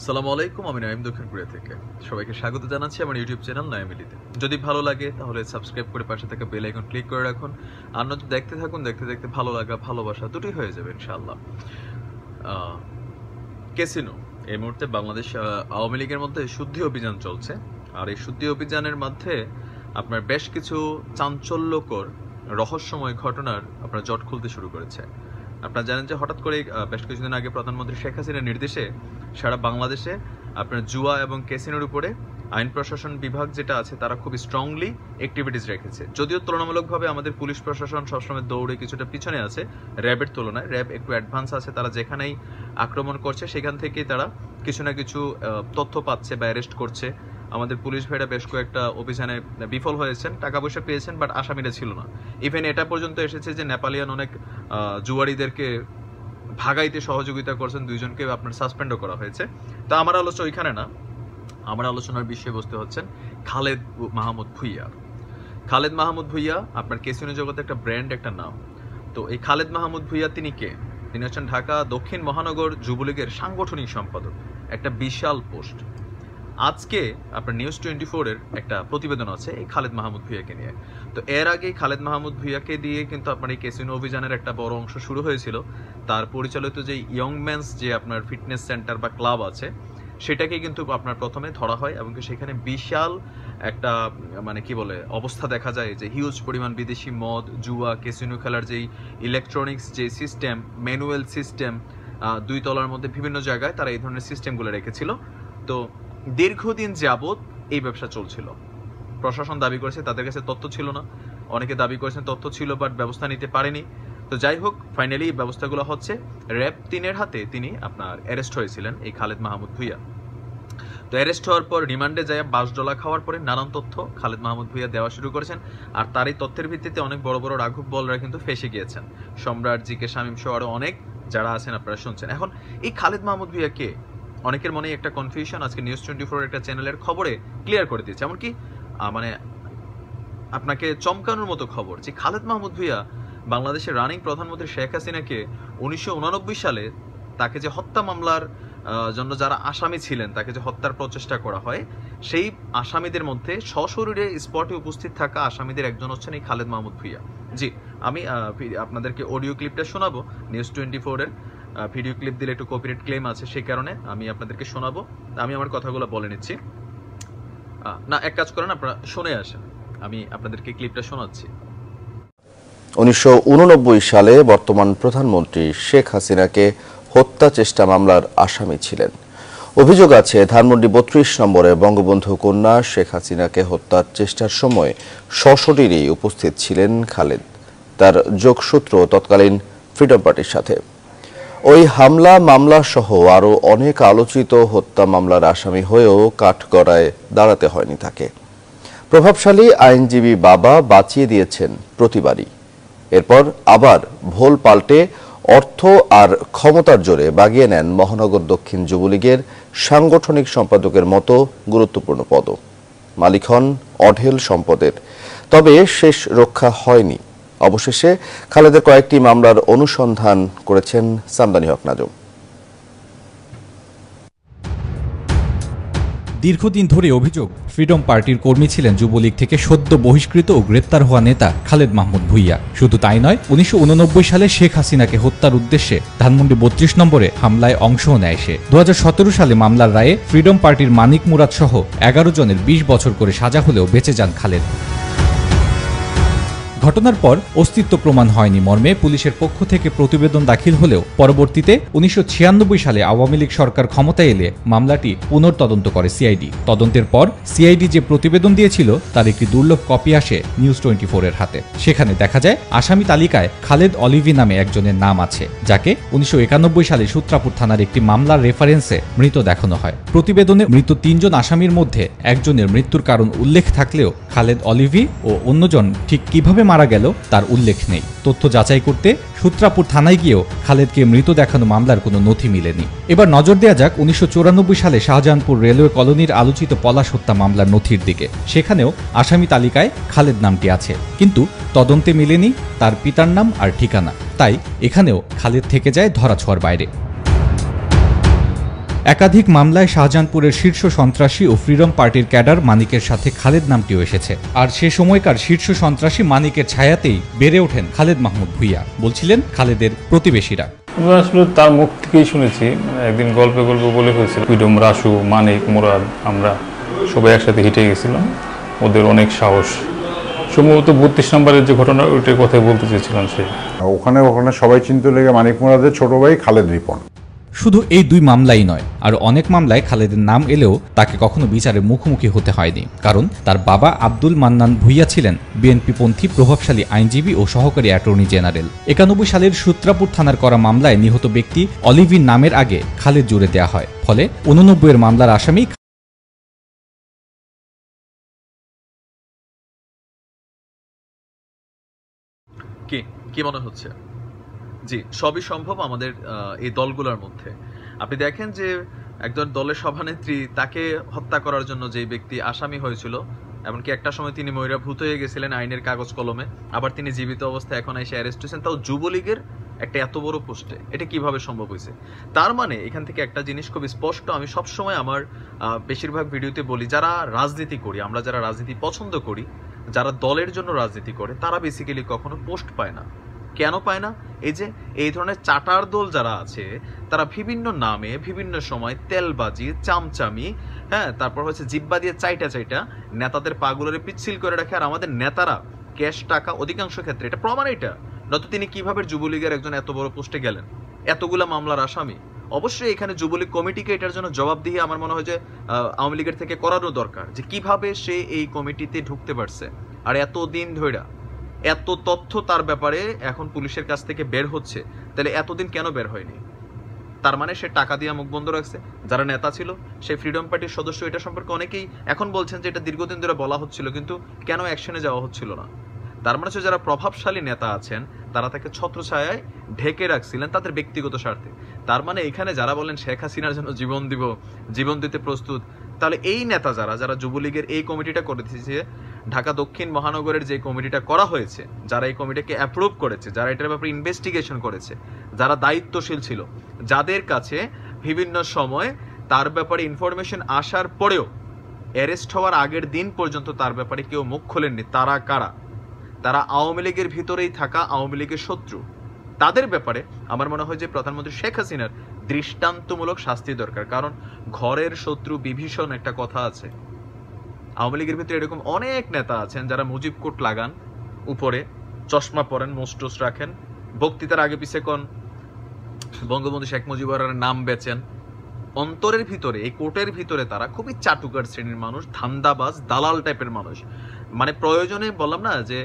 সালামু আলাইকুম, আমি নাইম দক্ষিণ কোরিয়া থেকে। সবাইকে স্বাগত জানাচ্ছি আমার ইউটিউব চ্যানেল নাইমিলিতে। যদি ভালো লাগে তাহলে সাবস্ক্রাইব করে পাশে থাকা বেল আইকন ক্লিক করে রাখুন। আর নয়তো দেখতে থাকুন, দেখতে দেখতে ভালো লাগা ভালোবাসা দুটোই হয়ে যাবে ইনশাআল্লাহ। ক্যাসিনো এই মুহূর্তে বাংলাদেশ আওয়ামী লীগের মধ্যে শুদ্ধি অভিযান চলছে। আর এই শুদ্ধি অভিযানের মধ্যে আপনার বেশ কিছু চাঞ্চল্যকর রহস্যময় ঘটনার আপনার জট খুলতে শুরু করেছে। আপনারা জানেন যে হঠাৎ করে বেশ কিছুদিন আগে প্রধানমন্ত্রী শেখ হাসিনার নির্দেশে সারা বাংলাদেশে আপনার জুয়া এবং ক্যাসিনোর উপরে আইন প্রশাসন বিভাগ যেটা আছে তারা খুব স্ট্রংলি অ্যাক্টিভিটিস রেখেছে। যদিও তুলনামূলকভাবে আমাদের পুলিশ প্রশাসন সবসময় দৌড়ে কিছুটা পিছনে আছে র্যাবের তুলনায়। র্যাব একটু অ্যাডভান্স আছে, তারা যেখানেই আক্রমণ করছে সেখান থেকেই তারা কিছু না কিছু তথ্য পাচ্ছে বা অ্যারেস্ট করছে। আমাদের পুলিশ ভাইরা বেশ কয়েকটা অভিযানে বিফল হয়েছেন, টাকা পয়সা পেয়েছেন, বাট আসামিরা ছিল না। ইভেন এটা পর্যন্ত এসেছে যে নেপালিয়ান অনেক জুয়ারিদেরকে ভাগাইতে সহযোগিতা করছেন, দুইজনকে আপনার সাসপেন্ডও করা হয়েছে। তো আমার আলোচনা ওইখানে না, আমার আলোচনার বিষয়বস্তু হচ্ছেন খালেদ মাহমুদ ভুঁইয়া। খালেদ মাহমুদ ভুঁইয়া আপনার ক্যাসিনো জগতে একটা ব্র্যান্ড, একটা নাম। তো এই খালেদ মাহমুদ ভুঁইয়া তিনি কে? তিনি হচ্ছেন ঢাকা দক্ষিণ মহানগর যুবলীগের সাংগঠনিক সম্পাদক, একটা বিশাল পোস্ট। আজকে আপনার নিউজ 24 এর একটা প্রতিবেদন আছে এই খালেদ মাহমুদ ভুঁইয়াকে নিয়ে। তো এর আগে খালেদ মাহমুদ ভুঁইয়াকে দিয়ে কিন্তু আপনার এই ক্যাসিনো অভিযানের একটা বড় অংশ শুরু হয়েছিল। তার পরিচালিত যে ইয়ং ম্যানস যে আপনার ফিটনেস সেন্টার বা ক্লাব আছে সেটাকে কিন্তু আপনার প্রথমে ধরা হয় এবং সেখানে বিশাল একটা মানে কি বলে অবস্থা দেখা যায় যে হিউজ পরিমাণ বিদেশি মদ, জুয়া, ক্যাসিনো খেলার যেই ইলেকট্রনিক্স যে সিস্টেম, ম্যানুয়াল সিস্টেম, দুই তলার মধ্যে বিভিন্ন জায়গায় তারা এই ধরনের সিস্টেমগুলো রেখেছিল। তো দীর্ঘদিন যাবৎ এই ব্যবসা চলছিল। প্রশাসন দাবি করেছে তাদের কাছে তথ্য ছিল না, অনেকে দাবি করেছেন তথ্য ছিল বাট ব্যবস্থা নিতে পারেনি। তো যাই হোক, ফাইনালি ব্যবস্থাগুলো হচ্ছে। র্যাব 3-এর হাতে তিনি আপনার অ্যারেস্ট হয়েছিলেন এই খালেদ মাহমুদ ভুঁইয়া। তো অ্যারেস্ট হওয়ার পর রিমান্ডে যায় বাসডলা খাওয়ার পরে নানান তথ্য খালেদ মাহমুদ ভুঁইয়া দেওয়া শুরু করেছেন। আর তার এই তথ্যের ভিত্তিতে অনেক বড় বড় রাঘব বলরা কিন্তু ফেসে গিয়েছেন। সম্রাট, জিকে শামীম সহ আরো অনেক যারা আছেন আপনারা শুনছেন। এখন এই খালেদ মাহমুদ ভুঁইয়া কে? অনেকের মনে একটা কনফিউশন আজকে নিউজ 24 একটা চ্যানেলের খবরে ক্লিয়ার করে দিয়েছে। এমনকি মানে আপনাকে চমকানোর মতো খবর যে খালেদ মাহমুদ ভুঁইয়া বাংলাদেশের রানিং প্রধানমন্ত্রী শেখ হাসিনাকে 1989 সালে তাকে যে হত্যা মামলার জন্য যারা আসামি ছিলেন, তাকে যে হত্যার প্রচেষ্টা করা হয়, সেই আসামিদের মধ্যে সশরীরে স্পটে উপস্থিত থাকা আসামিদের একজন হচ্ছেন এই খালেদ মাহমুদ ভুঁইয়া। জি, আমি আপনাদেরকে অডিও ক্লিপটা শোনাবো। নিউজ 24 এর ভিডিও ক্লিপ দিলে একটু কপিরাইট ক্লেম আছে, সেই কারণে আমি আপনাদেরকে শোনাবো। আমি আমার কথাগুলো বলে নিচ্ছি। না, এক কাজ করেন, আপনারা শুনে আসেন, আমি আপনাদেরকে ক্লিপটা শোনাচ্ছি। 1989 সালে বর্তমান প্রধানমন্ত্রী শেখ হাসিনাকে হত্যা চেষ্টা মামলার আসামি ছিলেন। অভিযোগ আছে ধানমন্ডি 32 নম্বরে বঙ্গবন্ধু কন্যা শেখ হাসিনাকে হত্যার চেষ্টার সময় সশরীরে উপস্থিত ছিলেন খালেদ। তার যোগসূত্র তৎকালীন ফ্রিডম পার্টির সাথে। ওই হামলা মামলা সহ আরো অনেক আলোচিত হত্যা মামলার আসামি হয়েও কাঠগড়ায় দাঁড়াতে হয়নি তাকে। প্রভাবশালী আইনজীবী বাবা বাঁচিয়ে দিয়েছেন প্রতিবারই। এরপর আবার ভোল পাল্টে অর্থ আর ক্ষমতার জোরে বাগিয়ে নেন মহানগর দক্ষিণ যুবলীগের সাংগঠনিক সম্পাদকের মতো গুরুত্বপূর্ণ পদ। মালিক হন অঢেল সম্পদের। তবে শেষ রক্ষা হয়নি। অবশেষে খালেদের কয়েকটি মামলার অনুসন্ধান করেছেন সামদানি হক নাজম। দীর্ঘদিন ধরে অভিযোগ, ফ্রিডম পার্টির কর্মী ছিলেন যুবলীগ থেকে সদ্য বহিষ্কৃত ও গ্রেপ্তার হওয়া নেতা খালেদ মাহমুদ ভুঁইয়া। শুধু তাই নয়, 1989 সালে শেখ হাসিনাকে হত্যার উদ্দেশ্যে ধানমন্ডি 32 নম্বরে হামলায় অংশও নেয় সে। 2017 সালে মামলার রায়ে ফ্রিডম পার্টির মানিক মুরাদ সহ 11 জনের 20 বছর করে সাজা হলেও বেঁচে যান খালেদ। ঘটনার পর অস্তিত্ব প্রমাণ হয়নি মর্মে পুলিশের পক্ষ থেকে প্রতিবেদন দাখিল হলেও পরবর্তীতে 1996 সালে আওয়ামী লীগ সরকার ক্ষমতায় এলে মামলাটি পুনর্তদন্ত করে সিআইডি। তদন্তের পর সিআইডি যে প্রতিবেদন দিয়েছিল তার একটি দুর্লভ কপি আসে নিউজ 24 এর হাতে। সেখানে দেখা যায় আসামি তালিকায় খালেদ অলিভি নামে একজনের নাম আছে, যাকে 1991 সালে সূত্রাপুর থানার একটি মামলার রেফারেন্সে মৃত দেখানো হয়। প্রতিবেদনে মৃত 3 জন আসামির মধ্যে একজনের মৃত্যুর কারণ উল্লেখ থাকলেও খালেদ অলিভি ও অন্যজন ঠিক কিভাবে মারা গেল তার উল্লেখ নেই। তথ্য যাচাই করতে সূত্রাপুর থানায় গিয়েও খালেদকে মৃত দেখানো মামলার কোনো নথি মিলেনি। এবার নজর দেওয়া যাক 1994 সালে শাহজাহানপুর রেলওয়ে কলোনির আলোচিত পলাশ হত্যা মামলার নথির দিকে। সেখানেও আসামি তালিকায় খালেদ নামটি আছে, কিন্তু তদন্তে মিলেনি তার পিতার নাম আর ঠিকানা। তাই এখানেও খালেদ থেকে যায় ধরাছোঁয়ার বাইরে। একাধিক মামলায় শাহজাহানপুরের শীর্ষ সন্ত্রাসী ও ফ্রিডম পার্টির ক্যাডার মানিকের সাথে খালেদ নামটিও এসেছে। আর সে সময়কার শীর্ষ সন্ত্রাসী মানিকের ছায়াতেই বেড়ে ওঠেন খালেদ মাহমুদ ভূঁইয়া, বলছিলেন খালেদের প্রতিবেশীরা। আমরা আসলে তার মুখ থেকেই শুনেছি, একদিন গল্পে বলে হয়েছিল ফ্রিডম, রাসু, মানিক, মুরাদ, আমরা সবাই একসাথে হেঁটে গেছিলাম, ওদের অনেক সাহস। সম্ভবত 32 নম্বরের যে ঘটনা ওইটার কথাই বলতে চেয়েছিলাম সে। ওখানে সবাই চিনতে লেগে মানিক মুরাদের ছোট ভাই খালেদ রিপন। শুধু এই 2 মামলাই নয়, আর অনেক মামলায় খালেদের নাম এলেও তাকে কখনো বিচারের মুখোমুখি হতে হয়নি, কারণ তার বাবা আব্দুল মান্নান ভূঁইয়া ছিলেন বিএনপিপন্থী প্রভাবশালী আইনজীবী ও সহকারী অ্যাটর্নি জেনারেল। 91 সালের সূত্রাপুর থানার করা মামলায় নিহত ব্যক্তি অলিভির নামের আগে খালেদ জুড়ে দেয়া হয়, ফলে 89 মামলার আসামি। কি মনে হচ্ছে? জি, সবই সম্ভব আমাদের এই দলগুলোর মধ্যে। আপনি দেখেন যে একজন দলের সভানেত্রী, তাকে হত্যা করার জন্য যে ব্যক্তি আসামি হয়েছিল, এমনকি একটা সময় তিনি ময়ূরাভূত হয়ে গেছিলেন আইনের কাগজ কলমে, আবার তিনি জীবিত অবস্থায় এখন এসে অ্যারেস্ট হয়েছেন, তাও যুবলীগের একটা এত বড় পোস্টে। এটা কিভাবে সম্ভব হয়েছে? তার মানে এখান থেকে একটা জিনিস খুব স্পষ্ট, আমি সবসময় আমার বেশিরভাগ ভিডিওতে বলি, যারা রাজনীতি করি, আমরা যারা রাজনীতি পছন্দ করি, যারা দলের জন্য রাজনীতি করে, তারা বেসিক্যালি কখনো পোস্ট পায় না। কেন পায় না? এই যে এই ধরনের চাটার দল যারা আছে, তারা বিভিন্ন নামে বিভিন্ন সময় তেলবাজি, চামচামি, হ্যাঁ, তারপর হচ্ছে জিব্বা দিয়ে চাইটা নেতাদের পাগুলোরে পিচ্ছিল করে রাখে। আর আমাদের নেতারা ক্যাশ টাকা অধিকাংশ ক্ষেত্রে, এটা প্রমাণ, এটা নয়তো তিনি কিভাবে যুবলীগের একজন এত বড় পোস্টে গেলেন, এতগুলা মামলার আসামি। অবশ্যই এখানে যুবলীগ কমিটিকে এটার জন্য জবাবদিহি আমার মনে হয় যে আওয়ামী লীগের থেকে করানো দরকার, যে কিভাবে সে এই কমিটিতে ঢুকতে পারছে। আর এতদিন ধরে এত তথ্য তার ব্যাপারে এখন পুলিশের কাছ থেকে বের হচ্ছে, তাহলে এতদিন কেন বের হয়নি? তার মানে সে টাকা দিয়ে মুখ বন্ধ রাখছে। যারা নেতা ছিল, সে ফ্রিডম পার্টির সদস্য, এটা সম্পর্কে অনেকেই এখন বলছেন যে এটা দীর্ঘদিন ধরে বলা হচ্ছিল, কিন্তু কেন অ্যাকশনে যাওয়া হচ্ছিল না? তার মানে হচ্ছে যারা প্রভাবশালী নেতা আছেন, তারা তাকে ছত্রছায়ায় ঢেকে রাখছিলেন তাদের ব্যক্তিগত স্বার্থে। তার মানে এখানে যারা বলেন শেখ হাসিনার জন্য জীবন দিতে প্রস্তুত, তাহলে এই নেতা যারা যুবলীগের এই কমিটিটা করে দিয়েছে, ঢাকা দক্ষিণ মহানগরের যে কমিটিটা করা হয়েছে, যারা এই কমিটিকে অ্যাপ্রুভ করেছে, যারা এটার ব্যাপারে ইনভেস্টিগেশন করেছে, যারা দায়িত্বশীল ছিল, যাদের কাছে বিভিন্ন সময় তার ব্যাপারে ইনফরমেশন আসার পরেও অ্যারেস্ট হওয়ার আগের দিন পর্যন্ত তার ব্যাপারে কেউ মুখ খোলেননি, তারা কারা? তারা আওয়ামী লীগের ভিতরেই থাকা আওয়ামী লীগের শত্রু। তাদের ব্যাপারে আমার মনে হয় যে প্রধানমন্ত্রী শেখ হাসিনার দৃষ্টান্তমূলক শাস্তি দরকার, কারণ ঘরের শত্রু বিভীষণ একটা কথা আছে। আওয়ামী লীগের ভিতরে এরকম অনেক নেতা আছেন যারা মুজিব কোট লাগান, উপরে চশমা পরেন, মোস্টোস রাখেন, বক্তৃতার আগে পিছে কোন বঙ্গবন্ধু শেখ মুজিবুর নাম বেচেন, অন্তরের ভিতরে, এই কোটের ভিতরে তারা খুবই চাটুকার শ্রেণীর মানুষ, ধান্দাবাজ, দালাল টাইপের মানুষ। মানে প্রয়োজনে বললাম না যে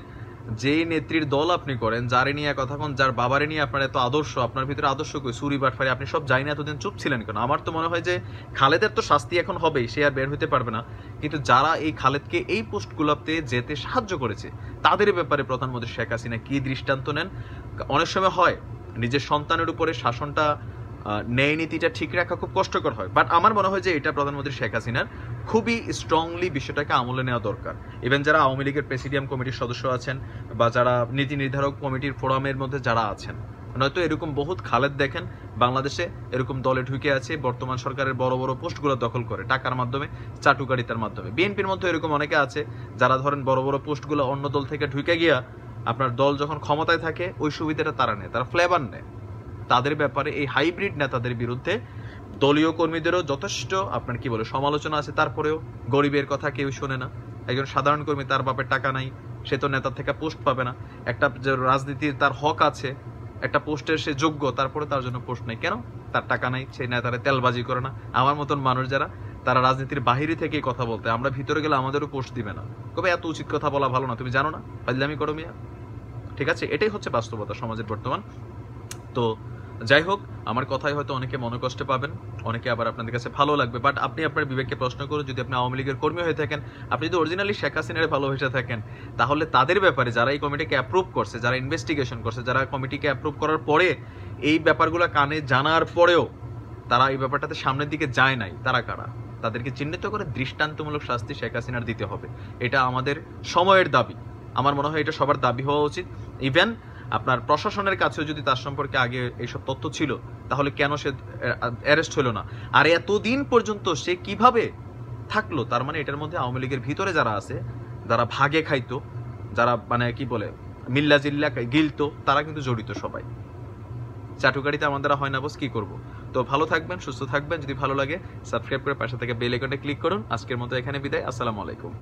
যেই নেত্রীর দল আপনি করেন, যারে নিয়ে কথা কোন, যার বাবারে নিয়ে আপনার এত আদর্শ, আপনার ভিতরে আদর্শ কই, চুরি বাটফারি, আপনি সব জানি না, এতদিন চুপ ছিলেন কেন? আমার তো মনে হয় যে খালেদের তো শাস্তি এখন হবেই, সে আর বের হতে পারবে না, কিন্তু যারা এই খালেদকে এই পোস্টগুলোতে যেতে সাহায্য করেছে, তাদের ব্যাপারে প্রধানমন্ত্রী শেখ হাসিনা কি দৃষ্টান্ত নেন? অনেক সময় হয় নিজের সন্তানের উপরে শাসনটা, ন্যায় নীতিটা ঠিক রাখা খুব কষ্টকর হয়, বাট আমার মনে হয় যে এটা প্রধানমন্ত্রী শেখ হাসিনার খুবই স্ট্রংলি বিষয়টাকে আমলে নেওয়া দরকার। ইভেন যারা আওয়ামী লীগের প্রেসিডিয়াম কমিটির সদস্য আছেন, বা যারা নীতি নির্ধারক কমিটির ফোরামের মধ্যে যারা আছেন, নয়তো এরকম বহুত খালেদ দেখেন বাংলাদেশে এরকম দলে ঢুকে আছে, বর্তমান সরকারের বড় বড় পোস্টগুলো দখল করে টাকার মাধ্যমে, চাটুকারিতার মাধ্যমে। বিএনপির মধ্যে এরকম অনেকে আছে যারা ধরেন বড় বড় পোস্টগুলো অন্য দল থেকে ঢুকে গিয়া আপনার দল যখন ক্ষমতায় থাকে ওই সুবিধাটা তারা নেয়, তারা ফ্লেভার নেয়। তাদের ব্যাপারে এই হাইব্রিড নেতাদের বিরুদ্ধে দলীয় কর্মীদেরও যথেষ্ট আপনার কি বলে সমালোচনা আছে, তারপরেও গরিবের কথা কেউ শোনে না। একজন সাধারণ কর্মী, তার বাপের টাকা নাই, সে তো নেতার থেকে পোস্ট পাবে না। একটা যে রাজনীতির তার হক আছে, একটা পোস্টের সে যোগ্য, তারপরে তার জন্য পোস্ট নেই কেন? তার টাকা নাই, সেই নেতারা তেলবাজি করে না। আমার মতন মানুষ যারা, তারা রাজনীতির বাহিরে থেকেই কথা বলতে, আমরা ভিতরে গেলে আমাদেরও পোস্ট দিবে না, কবে এত উচিত কথা বলা ভালো না, তুমি জানো না, ফাজলামি করো মিয়া। ঠিক আছে, এটাই হচ্ছে বাস্তবতা সমাজের বর্তমান। তো যাই হোক, আমার কথাই হয়তো অনেকে মনে কষ্ট পাবেন, অনেকে আবার আপনাদের কাছে ভালো লাগবে, বাট আপনি আপনার বিবেককে প্রশ্ন করুন, যদি আপনি আওয়ামী লীগের কর্মী হয়ে থাকেন, আপনি যদি অরিজিনালি শেখ হাসিনার ভালোবেসে থাকেন, তাহলে তাদের ব্যাপারে যারা এই কমিটিকে অ্যাপ্রুভ করছে, যারা ইনভেস্টিগেশন করছে, যারা কমিটিকে অ্যাপ্রুভ করার পরে এই ব্যাপারগুলো কানে জানার পরেও তারা এই ব্যাপারটাতে সামনের দিকে যায় নাই, তারা কারা? তাদেরকে চিহ্নিত করে দৃষ্টান্তমূলক শাস্তি শেখ হাসিনার দিতে হবে। এটা আমাদের সময়ের দাবি। আমার মনে হয় এটা সবার দাবি হওয়া উচিত। ইভেন আপনার প্রশাসনের কাছেও যদি তার সম্পর্কে আগে এইসব তথ্য ছিল, তাহলে কেন সে অ্যারেস্ট হলো না? আর এতদিন পর্যন্ত সে কিভাবে থাকলো? তার মানে এটার মধ্যে আওয়ামী লীগের ভিতরে যারা আছে, যারা ভাগে খাইতো, যারা মানে কি বলে মিল্লা জিল্লা গিলতো, তারা কিন্তু জড়িত সবাই। চাটুকারিতে আমাদের হয় না বস, কি করব? তো ভালো থাকবেন, সুস্থ থাকবেন। যদি ভালো লাগে সাবস্ক্রাইব করে পাশে থেকে বেল আইকনটা ক্লিক করুন। আজকের মতো এখানে বিদায়। আসসালামু আলাইকুম।